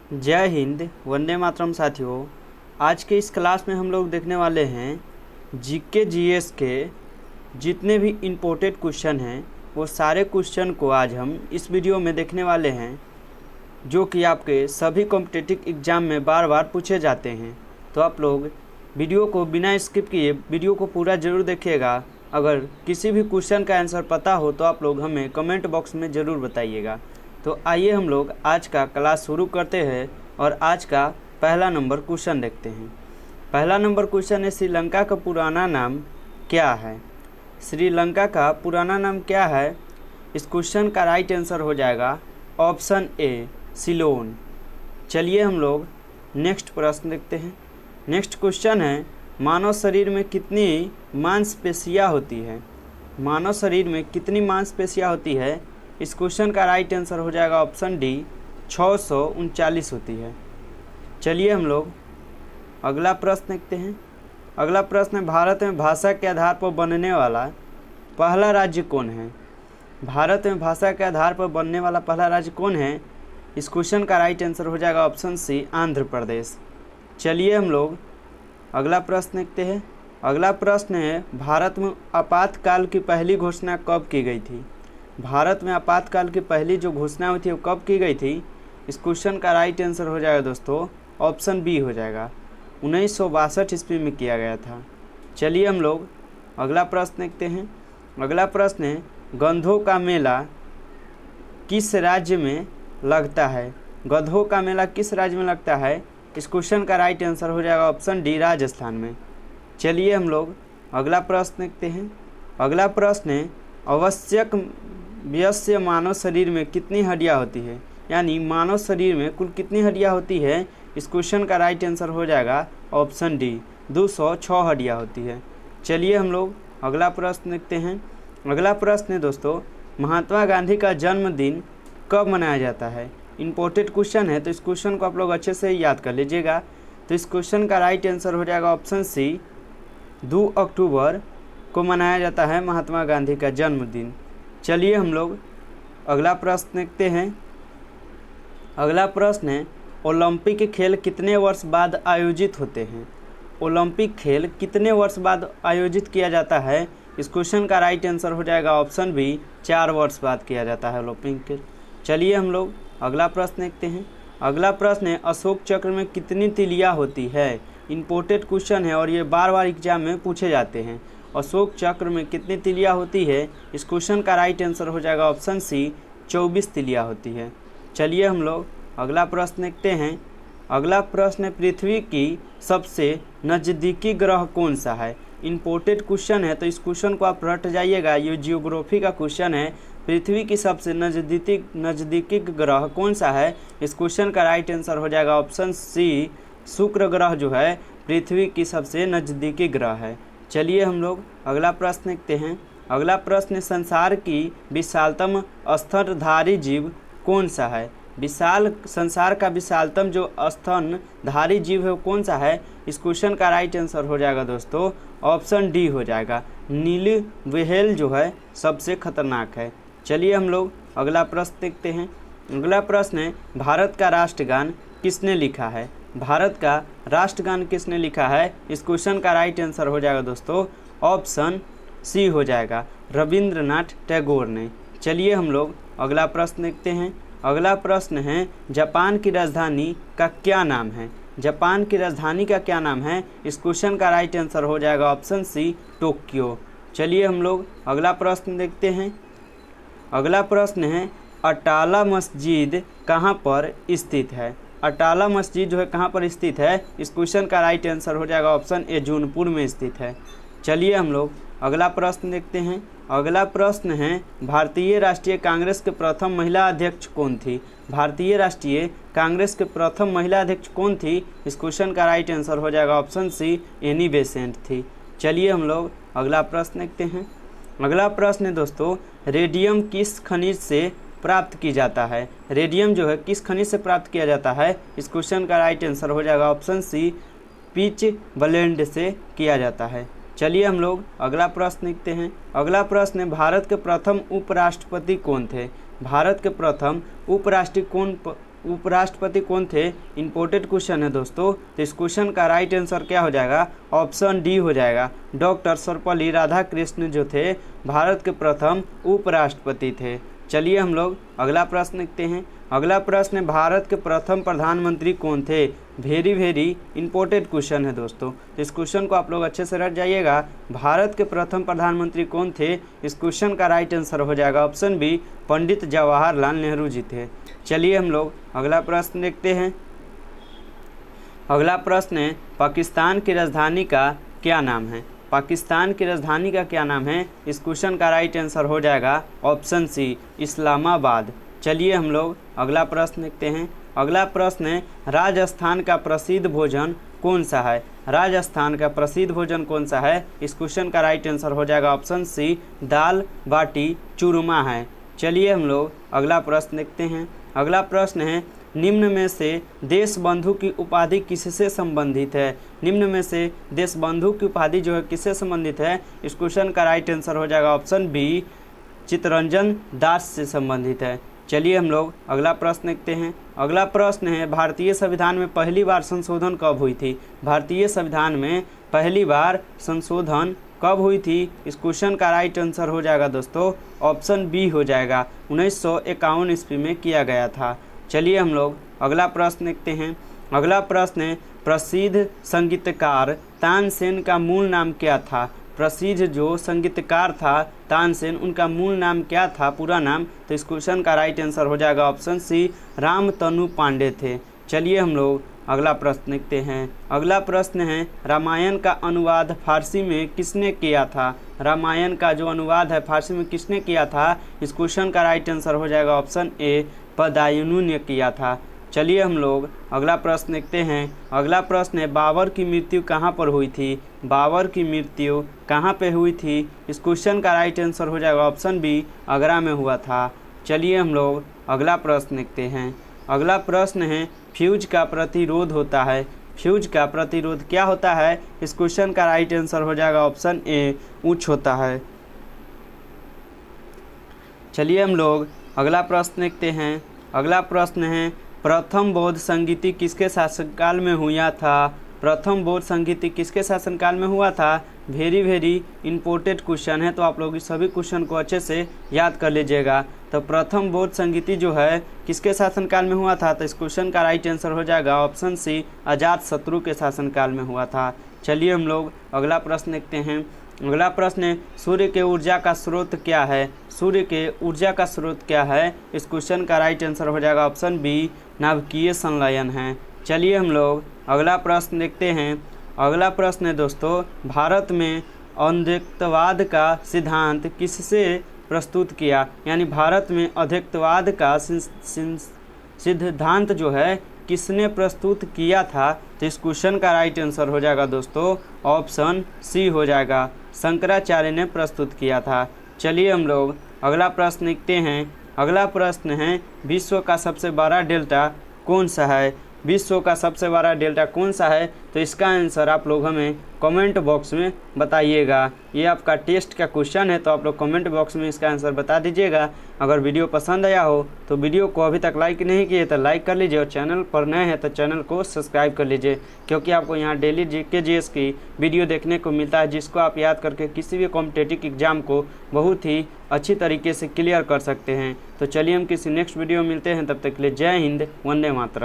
जय हिंद, वंदे मातरम साथियों। आज के इस क्लास में हम लोग देखने वाले हैं जीके जीएस के जितने भी इम्पोर्टेंट क्वेश्चन हैं वो सारे क्वेश्चन को आज हम इस वीडियो में देखने वाले हैं, जो कि आपके सभी कॉम्पिटिटिव एग्ज़ाम में बार बार पूछे जाते हैं। तो आप लोग वीडियो को बिना स्किप किए वीडियो को पूरा ज़रूर देखिएगा। अगर किसी भी क्वेश्चन का आंसर पता हो तो आप लोग हमें कमेंट बॉक्स में ज़रूर बताइएगा। तो आइए हम लोग आज का क्लास शुरू करते हैं और आज का पहला नंबर क्वेश्चन देखते हैं। पहला नंबर क्वेश्चन है, श्रीलंका का पुराना नाम क्या है? श्रीलंका का पुराना नाम क्या है? इस क्वेश्चन का राइट आंसर हो जाएगा ऑप्शन ए, सिलोन। चलिए हम लोग नेक्स्ट प्रश्न देखते हैं। नेक्स्ट क्वेश्चन है, मानव शरीर में कितनी मांसपेशियाँ होती है? मानव शरीर में कितनी मांसपेशियाँ होती है? इस क्वेश्चन का राइट आंसर हो जाएगा ऑप्शन डी, 639 होती है। चलिए हम लोग अगला प्रश्न देखते हैं। अगला प्रश्न है, भारत में भाषा के आधार पर बनने वाला पहला राज्य कौन है? भारत में भाषा के आधार पर बनने वाला पहला राज्य कौन है? इस क्वेश्चन का राइट आंसर हो जाएगा ऑप्शन सी, आंध्र प्रदेश। चलिए हम लोग अगला प्रश्न देखते हैं। अगला प्रश्न है, भारत में आपातकाल की पहली घोषणा कब की गई थी? भारत में आपातकाल की पहली जो घोषणा हुई थी वो कब की गई थी? इस क्वेश्चन का राइट आंसर हो जाएगा दोस्तों ऑप्शन बी हो जाएगा, 1962 ईस्वी में किया गया था। चलिए हम लोग अगला प्रश्न देखते हैं। अगला प्रश्न है, गधों का मेला किस राज्य में लगता है? गधों का मेला किस राज्य में लगता है? इस क्वेश्चन का राइट आंसर हो जाएगा ऑप्शन डी, राजस्थान में। चलिए हम लोग अगला प्रश्न देखते हैं। अगला प्रश्न है, आवश्यक वयस्क मानव शरीर में कितनी हड्डियाँ होती है? यानी मानव शरीर में कुल कितनी हड्डियाँ होती है? इस क्वेश्चन का राइट आंसर हो जाएगा ऑप्शन डी, 206 हड्डियाँ होती है। चलिए हम लोग अगला प्रश्न देखते हैं। अगला प्रश्न है दोस्तों, महात्मा गांधी का जन्मदिन कब मनाया जाता है? इम्पोर्टेंट क्वेश्चन है, तो इस क्वेश्चन को आप लोग अच्छे से याद कर लीजिएगा। तो इस क्वेश्चन का राइट आंसर हो जाएगा ऑप्शन सी, 2 अक्टूबर को मनाया जाता है महात्मा गांधी का जन्मदिन। चलिए हम लोग अगला प्रश्न देखते हैं। अगला प्रश्न है, ओलंपिक खेल कितने वर्ष बाद आयोजित होते हैं? ओलंपिक खेल कितने वर्ष बाद आयोजित किया जाता है? इस क्वेश्चन का राइट आंसर हो जाएगा ऑप्शन बी, 4 वर्ष बाद किया जाता है ओलंपिक खेल। चलिए हम लोग अगला प्रश्न देखते हैं। अगला प्रश्न है, अशोक चक्र में कितनी तिलियाँ होती है? इम्पोर्टेंट क्वेश्चन है और ये बार बार एग्जाम में पूछे जाते हैं। अशोक चक्र में कितनी तिलियाँ होती है? इस क्वेश्चन का राइट आंसर हो जाएगा ऑप्शन सी, 24 तिलियाँ होती है। चलिए हम लोग अगला प्रश्न देखते हैं। अगला प्रश्न है, पृथ्वी की सबसे नज़दीकी ग्रह कौन सा है? इम्पोर्टेंट क्वेश्चन है, तो इस क्वेश्चन को आप रट जाइएगा। ये जियोग्राफी का क्वेश्चन है। पृथ्वी की सबसे नज़दीकी ग्रह कौन सा है? इस क्वेश्चन का राइट आंसर हो जाएगा ऑप्शन सी, शुक्र ग्रह जो है पृथ्वी की सबसे नज़दीकी ग्रह है। चलिए हम लोग अगला प्रश्न देखते हैं। अगला प्रश्न, संसार की विशालतम स्तनधारी जीव कौन सा है? संसार का विशालतम जो स्तनधारी जीव है वो कौन सा है? इस क्वेश्चन का राइट आंसर हो जाएगा दोस्तों ऑप्शन डी हो जाएगा, नीली व्हेल जो है सबसे खतरनाक है। चलिए हम लोग अगला प्रश्न देखते हैं। अगला प्रश्न है, भारत का राष्ट्रगान किसने लिखा है? भारत का राष्ट्रगान किसने लिखा है? इस क्वेश्चन का राइट आंसर हो जाएगा दोस्तों ऑप्शन सी हो जाएगा, रविंद्रनाथ टैगोर ने। चलिए हम लोग अगला प्रश्न देखते हैं। अगला प्रश्न है, जापान की राजधानी का क्या नाम है? जापान की राजधानी का क्या नाम है? इस क्वेश्चन का राइट आंसर हो जाएगा ऑप्शन सी, टोक्यो। चलिए हम लोग अगला प्रश्न देखते हैं। अगला प्रश्न है, अटाला मस्जिद कहाँ पर स्थित है? अटाला मस्जिद जो है कहाँ पर स्थित है? इस क्वेश्चन का राइट आंसर हो जाएगा ऑप्शन ए, जौनपुर में स्थित है। चलिए हम लोग अगला प्रश्न देखते हैं। अगला प्रश्न है, भारतीय राष्ट्रीय कांग्रेस के प्रथम महिला अध्यक्ष कौन थी? भारतीय राष्ट्रीय कांग्रेस के प्रथम महिला अध्यक्ष कौन थी? इस क्वेश्चन का राइट आंसर हो जाएगा ऑप्शन सी, एनी बेसेंट थी। चलिए हम लोग अगला प्रश्न देखते हैं। अगला प्रश्न है दोस्तों, रेडियम किस खनिज से प्राप्त की जाता है? रेडियम जो है किस खनिज से प्राप्त किया जाता है? इस क्वेश्चन का राइट आंसर हो जाएगा ऑप्शन सी, पिच ब्लेंड से किया जाता है। चलिए हम लोग अगला प्रश्न देखते हैं। अगला प्रश्न है, भारत के प्रथम उपराष्ट्रपति कौन थे? भारत के प्रथम उपराष्ट्रपति कौन थे? इंपोर्टेड क्वेश्चन है दोस्तों। तो इस क्वेश्चन का राइट आंसर क्या हो जाएगा? ऑप्शन डी हो जाएगा। डॉक्टर सर्वपल्ली राधाकृष्णन जो थे भारत के प्रथम उपराष्ट्रपति थे। चलिए हम लोग अगला प्रश्न देखते हैं। अगला प्रश्न है, भारत के प्रथम प्रधानमंत्री कौन थे? वेरी इंपॉर्टेंट क्वेश्चन है दोस्तों। इस क्वेश्चन को आप लोग अच्छे से रट जाइएगा। भारत के प्रथम प्रधानमंत्री कौन थे? इस क्वेश्चन का राइट आंसर हो जाएगा ऑप्शन बी, पंडित जवाहरलाल नेहरू जी थे। चलिए हम लोग अगला प्रश्न देखते हैं। अगला प्रश्न है, पाकिस्तान की राजधानी का क्या नाम है? पाकिस्तान की राजधानी का क्या नाम है? इस क्वेश्चन का राइट आंसर हो जाएगा ऑप्शन सी, इस्लामाबाद। चलिए हम लोग अगला प्रश्न देखते हैं। अगला प्रश्न है, राजस्थान का प्रसिद्ध भोजन कौन सा है? राजस्थान का प्रसिद्ध भोजन कौन सा है? इस क्वेश्चन का राइट आंसर हो जाएगा ऑप्शन सी, दाल बाटी चूरमा है। चलिए हम लोग अगला प्रश्न देखते हैं। अगला प्रश्न है, निम्न में से देश बंधु की उपाधि किससे संबंधित है? निम्न में से देश बंधु की उपाधि जो है किससे संबंधित है? इस क्वेश्चन का राइट आंसर हो जाएगा ऑप्शन बी, चित्तरंजन दास से संबंधित है। चलिए हम लोग अगला प्रश्न देखते हैं। अगला प्रश्न है, भारतीय संविधान में पहली बार संशोधन कब हुई थी? भारतीय संविधान में पहली बार संशोधन कब हुई थी? इस क्वेश्चन का राइट आंसर हो जाएगा दोस्तों ऑप्शन बी हो जाएगा, 1951 ईस्वी में किया गया था। चलिए हम लोग अगला प्रश्न देखते हैं। अगला प्रश्न है, प्रसिद्ध संगीतकार तानसेन का मूल नाम क्या था? प्रसिद्ध जो संगीतकार था तानसेन, उनका मूल नाम क्या था, पूरा नाम? तो इस क्वेश्चन का राइट आंसर हो जाएगा ऑप्शन सी, रामतनु पांडे थे। चलिए हम लोग अगला प्रश्न देखते हैं। अगला प्रश्न है, रामायण का अनुवाद फारसी में किसने किया था? रामायण का जो अनुवाद है फारसी में किसने किया था? इस क्वेश्चन का राइट आंसर हो जाएगा ऑप्शन ए, बदायूं ने किया था। चलिए हम लोग अगला प्रश्न देखते हैं। अगला प्रश्न है, बाबर की मृत्यु कहाँ पर हुई थी? बाबर की मृत्यु कहाँ पे हुई थी? इस क्वेश्चन का राइट आंसर हो जाएगा ऑप्शन बी, आगरा में हुआ था। चलिए हम लोग अगला प्रश्न देखते हैं। अगला प्रश्न है, फ्यूज का प्रतिरोध होता है। फ्यूज का प्रतिरोध क्या होता है? इस क्वेश्चन का राइट आंसर हो जाएगा ऑप्शन ए, उच्च होता है। चलिए हम लोग अगला प्रश्न देखते हैं। अगला प्रश्न है, प्रथम बौद्ध संगीति किसके शासनकाल में हुआ था? प्रथम बौद्ध संगीति किसके शासनकाल में हुआ था? वेरी इंपॉर्टेंट क्वेश्चन है, तो आप लोग इस सभी क्वेश्चन को अच्छे से याद कर लीजिएगा। तो प्रथम बौद्ध संगीति जो है किसके शासनकाल में हुआ था? तो इस क्वेश्चन का राइट आंसर हो जाएगा ऑप्शन सी, अजातशत्रु के शासनकाल में हुआ था। चलिए हम लोग अगला प्रश्न देखते हैं। अगला प्रश्न है, सूर्य के ऊर्जा का स्रोत क्या है? सूर्य के ऊर्जा का स्रोत क्या है? इस क्वेश्चन का राइट आंसर हो जाएगा ऑप्शन बी, नाभिकीय संलयन है। चलिए हम लोग अगला प्रश्न देखते हैं। अगला प्रश्न है दोस्तों, भारत में अद्वैतवाद का सिद्धांत किससे प्रस्तुत किया? यानी भारत में अद्वैतवाद का सिद्धांत जो है किसने प्रस्तुत किया था? तो इस क्वेश्चन का राइट आंसर हो जाएगा दोस्तों ऑप्शन सी हो जाएगा, शंकराचार्य ने प्रस्तुत किया था। चलिए हम लोग अगला प्रश्न देखते हैं। अगला प्रश्न है, विश्व का सबसे बड़ा डेल्टा कौन सा है? विश्व का सबसे बड़ा डेल्टा कौन सा है? तो इसका आंसर आप लोग हमें कमेंट बॉक्स में बताइएगा। ये आपका टेस्ट का क्वेश्चन है, तो आप लोग कमेंट बॉक्स में इसका आंसर बता दीजिएगा। अगर वीडियो पसंद आया हो तो वीडियो को अभी तक लाइक नहीं किए तो लाइक कर लीजिए, और चैनल पर नए हैं तो चैनल को सब्सक्राइब कर लीजिए, क्योंकि आपको यहाँ डेली जीके जीएस की वीडियो देखने को मिलता है, जिसको आप याद करके किसी भी कॉम्पिटिटिव एग्जाम को बहुत ही अच्छी तरीके से क्लियर कर सकते हैं। तो चलिए हम किसी नेक्स्ट वीडियो में मिलते हैं, तब तक के लिए जय हिंद, वंदे मातरम।